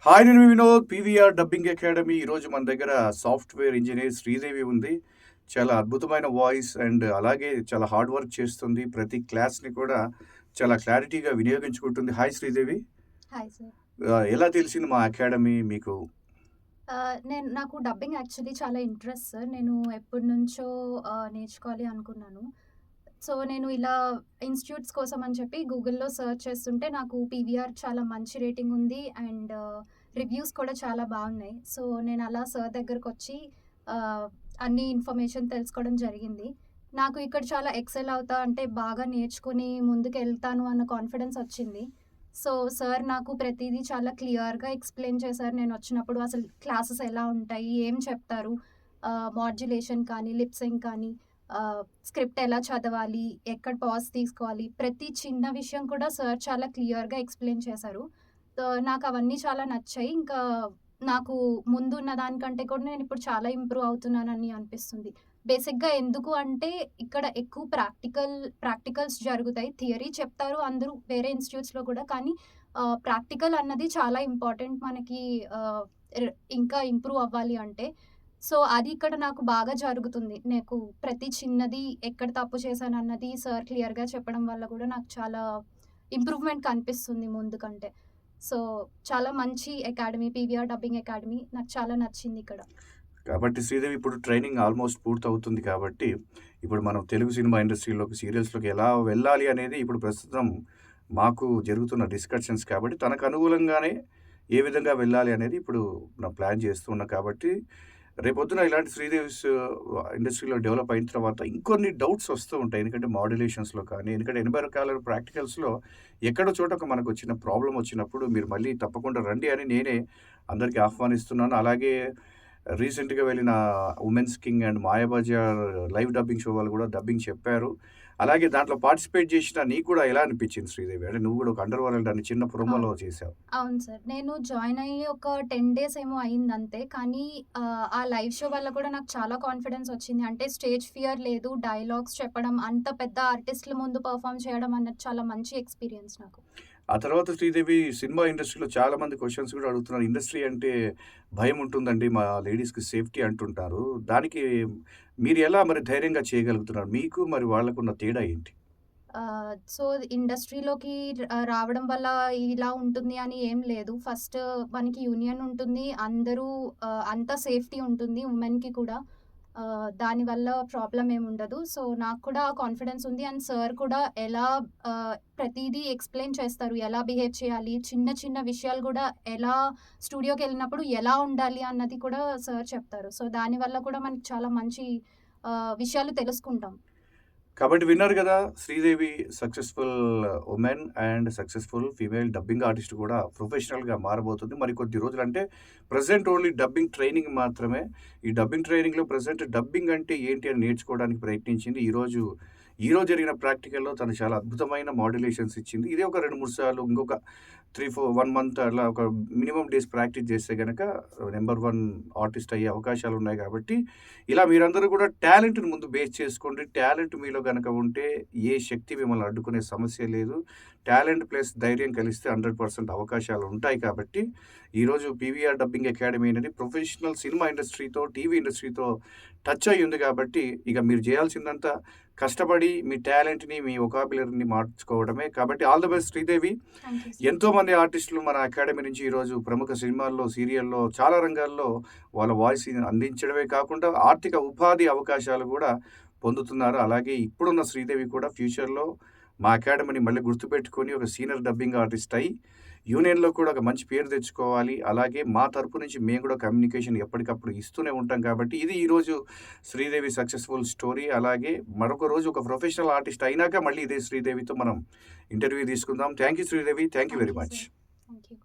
Hi నేను మీ Vinod PVR dubbing academy. ఈరోజు మన దగ్గర సాఫ్ట్‌వేర్ ఇంజినీర్ శ్రీదేవి ఉంది. చాలా అద్భుతమైన వాయిస్ అండ్ అలాగే చాలా హార్డ్ వర్క్ చేస్తుంది. ప్రతి క్లాస్‌ని కూడా చాలా క్లారిటీగా వినియోగించుకుంటుంది. హాయ్ శ్రీదేవి. Hi sir. ఎలా తెలిసింది మా అకాడమీ మీకు? నాకు డబ్బింగ్ యాక్చువల్లీ చాలా ఇంట్రెస్ట్ సార్. నేను ఎప్పటినుంచో నేర్చుకోవాలి అనుకున్నాను. సో, నేను ఇలా ఇన్‌స్టిట్యూట్స్ కోసం అని చెప్పి గూగుల్‌లో సెర్చ్ చేస్తుంటే నాకు పీవీఆర్ చాలా మంచి రేటింగ్ ఉంది. అండ్ రివ్యూస్ కూడా చాలా బాగున్నాయి. సో, నేను అలా సార్ దగ్గరకొచ్చి ఆహ్, అన్ని ఇన్ఫర్మేషన్ తెలుసుకోవడం జరిగింది. నాకు ఇక్కడ చాలా ఎక్సెల్ అవుతా అంటే బాగా నేర్చుకొని ముందుకెళ్తాను అన్న కాన్ఫిడెన్స్ వచ్చింది. సో, సార్ నాకు ప్రతీదీ చాలా క్లియర్‌గా ఎక్స్‌ప్లెయిన్ చేశారు. నేనొచ్చినప్పుడు అసలు క్లాసెస్ ఎలా ఉంటాయి? ఏం చెప్తారు? మాడ్యులేషన్ కానీ, లిప్ సింక్ కానీ, స్క్రిప్ట్ ఎలా చదవాలి? ఎక్కడ పాజ్ తీసుకోవాలి? ప్రతి చిన్న విషయం కూడా సార్ చాలా క్లియర్‌గా ఎక్స్‌ప్లెయిన్ చేశారు. నాకవన్నీ చాలా నచ్చాయి. ఇంకా నాకు ముందున్న దానికంటే కూడా నేనిప్పుడు చాలా ఇంప్రూవ్ అవుతున్నానని అనిపిస్తుంది. బేసిక్‌గా ఎందుకు అంటే ఇక్కడ ఎక్కువ ప్రాక్టికల్స్ జరుగుతాయి. థియరీ చెప్తారు అందరూ వేరే ఇన్‌స్టిట్యూట్స్‌లో కూడా. కానీ ప్రాక్టికల్ అన్నది చాలా ఇంపార్టెంట్ మనకి ఆహ్, ర్ ఇంకా ఇంప్రూవ్ అవ్వాలి అంటే. సో, అది ఇక్కడ నాకు బాగా జరుగుతుంది. నాకు ప్రతి చిన్నది ఎక్కడ తప్పు చేశానన్నది సార్ క్లియర్‌గా చెప్పడం వల్ల కూడా నాకు చాలా ఇంప్రూవ్‌మెంట్ కనిపిస్తుంది ముందు కంటే. సో, చాలా మంచి అకాడమీ పీవీఆర్ డబ్బింగ్ అకాడమీ. నాకు చాలా నచ్చిందిక్కడ. కాబట్టి శ్రీదేవి ఇప్పుడు ట్రైనింగ్ ఆల్మోస్ట్ పూర్తవుతుంది కాబట్టి, ఇప్పుడు మనం తెలుగు సినిమా ఇండస్ట్రీలోకి, సీరియల్స్‌లోకి ఎలా వెళ్ళాలి అనేది ఇప్పుడు ప్రస్తుతం మాకు జరుగుతున్న డిస్కషన్స్ కాబట్టి, తనకు అనుకూలంగానే ఏ విధంగా వెళ్ళాలి అనేది ఇప్పుడు మనం ప్లాన్ చేస్తూ ఉన్నాం కాబట్టి, రేపొద్దున ఇలాంటి శ్రీదేవిస్ ఇండస్ట్రీలో డెవలప్ అయిన తర్వాత ఇంకొన్ని డౌట్స్ వస్తూ ఉంటాయి. ఎందుకంటే మాడ్యులేషన్స్‌లో కానీ, ఎందుకంటే 80 రకాల ప్రాక్టికల్స్‌లో ఎక్కడో చోట ఒక మనకు చిన్న ప్రాబ్లమ్ వచ్చినప్పుడు మీరు మళ్ళీ తప్పకుండా రండి అని నేనే అందరికి ఆహ్వానిస్తున్నాను. అలాగే రీసెంట్‌గా వెళ్ళిన 'women's king' and 'Mayabazar' live dubbing show వాళ్ళు కూడా డబ్బింగ్ చెప్పారు. అలాగే దాంట్లో పార్టిసిపేట్ చేసిన నీకు కూడా ఎలా అనిపించింది శ్రీదేవి? అంటే నువ్వు కూడా ఒక అండర్ వరల్డ్ అని చిన్న ప్రోమోలో అవును. చేశావు. అవును సార్. నేను జాయిన్ అయ్యి ఒక 10 డేస్ ఏమో అయిందంతే. కానీ ఆ లైవ్ షో వల్ల కూడా నాకు చాలా కాన్ఫిడెన్స్ వచ్చింది. అంటే స్టేజ్ ఫియర్ లేదు. డైలాగ్స్ చెప్పడం, అంత పెద్ద ఆర్టిస్ట్‌ల ముందు పెర్ఫార్మ్ చేయడం అన్నది చాలా మంచి ఎక్స్‌పీరియన్స్ నాకు. ఆ తర్వాత శ్రీదేవి సినిమా ఇండస్ట్రీలో చాలామంది క్వెషన్స్ కూడా అడుగుతున్నారు. ఇండస్ట్రీ అంటే భయం ఉంటుందండి. మా లేడీస్‌కి సేఫ్టీ అంటుంటారు. దానికి మీరు ఎలా మరి ధైర్యంగా చేయగలుగుతున్నారు? మీకు మరి వాళ్ళకున్న తేడా ఏంటి? సో, ఇండస్ట్రీలోకి రావడం వల్ల ఇలా ఉంటుంది అని ఏం లేదు. ఫస్ట్ మనకి యూనియన్ ఉంటుంది. అందరూ అంతా సేఫ్టీ ఉంటుంది ఉమెన్‌కి కూడా. దానివల్ల ప్రాబ్లమ్ ఏముండదు. సో, నాకు కూడా కాన్ఫిడెన్స్ ఉంది. అండ్ సార్ కూడా ఎలా ప్రతీదీ ఎక్స్‌ప్లెయిన్ చేస్తారు. ఎలా బిహేవ్ చేయాలి, చిన్న చిన్న విషయాలు గూడా ఎలా స్టూడియోకెళ్ళినప్పుడు ఎలా ఉండాలి అన్నది కూడా సార్ చెప్తారు. సో, దానివల్ల కూడా మనకి చాలా మంచి విషయాలు తెలుసుకుంటాం. కాబట్టి విన్నారు గదా! Sridevi successful women and successful female dubbing artist కూడా ప్రొఫెషనల్‌గా మారబోతుంది. మరి కొద్ది రోజులంటే ప్రెజెంట్ ఓన్లీ డబ్బింగ్ ట్రైనింగ్ మాత్రమే. ఈ డబ్బింగ్ ట్రైనింగ్‌లో ప్రెజెంట్ డబ్బింగ్ అంటే ఏంటి అని నేర్చుకోవడానికి ప్రయత్నించింది. ఈరోజు జరిగిన ప్రాక్టికల్‌లో తను చాలా అద్భుతమైన మాడ్యులేషన్స్ ఇచ్చింది. ఇదే ఒక 2, 3 సార్లు ఇంకొక 1 మంత్ అట్లా ఒక మినిమమ్ డేస్ ప్రాక్టీస్ చేస్తే గనక నంబర్ 1 ఆర్టిస్ట్ అయ్యే అవకాశాలున్నాయి కాబట్టి, ఇలా మీరందరూ కూడా టాలెంట్‌ని ముందు బేస్ చేసుకోండి. టాలెంట్ మీలో గనక ఉంటే ఏ శక్తి మిమ్మల్ని అడ్డుకునే సమస్య లేదు. టాలెంట్ ప్లస్ ధైర్యం కలిస్తే 100% అవకాశాలుంటాయి కాబట్టి, ఈరోజు పీవీఆర్ డబ్బింగ్ అకాడమీ అనేది ప్రొఫెషనల్ సినిమా ఇండస్ట్రీతో, టీవీ ఇండస్ట్రీతో టచ్ అయ్యి ఉంది కాబట్టి, ఇక మీరు చేయాల్సిందంతా కష్టపడి మీ టాలెంట్‌ని, మీ వొకాబులరీని మార్చుకోవడమే. కాబట్టి all the best Sridevi. Thank you sir. ఎంతోమంది ఆర్టిస్టులు మన అకాడమీ నుంచి ఈరోజు ప్రముఖ సినిమాల్లో, సీరియల్‌లో చాలా రంగాల్లో వాళ్ళ వాయిస్‌ని అందించడమే కాకుండా ఆర్థిక ఉపాధి అవకాశాలు గూడా పొందుతున్నారు. అలాగే ఇప్పుడున్న శ్రీదేవి కూడా ఫ్యూచర్‌లో మా అకాడమీని మళ్ళీ గుర్తుపెట్టుకొని ఒక సీనియర్ డబ్బింగ్ ఆర్టిస్ట్ అయ్యి, యూనియన్‌లో కూడా ఒక మంచి పేరు తెచ్చుకోవాలి. అలాగే మా తరపు నుంచి మేము కూడా కమ్యూనికేషన్ ఎప్పటికప్పుడు ఇస్తూనే ఉంటాం కాబట్టి, ఇది ఈరోజు శ్రీదేవి సక్సెస్‌ఫుల్ స్టోరీ. అలాగే మరొక రోజు ఒక ప్రొఫెషనల్ ఆర్టిస్ట్ అయినాక మళ్ళీ ఇదే శ్రీదేవితో మనం ఇంటర్వ్యూ తీసుకుందాం. Thank you Sridevi. Thank you thank very you much. Sir. Thank you.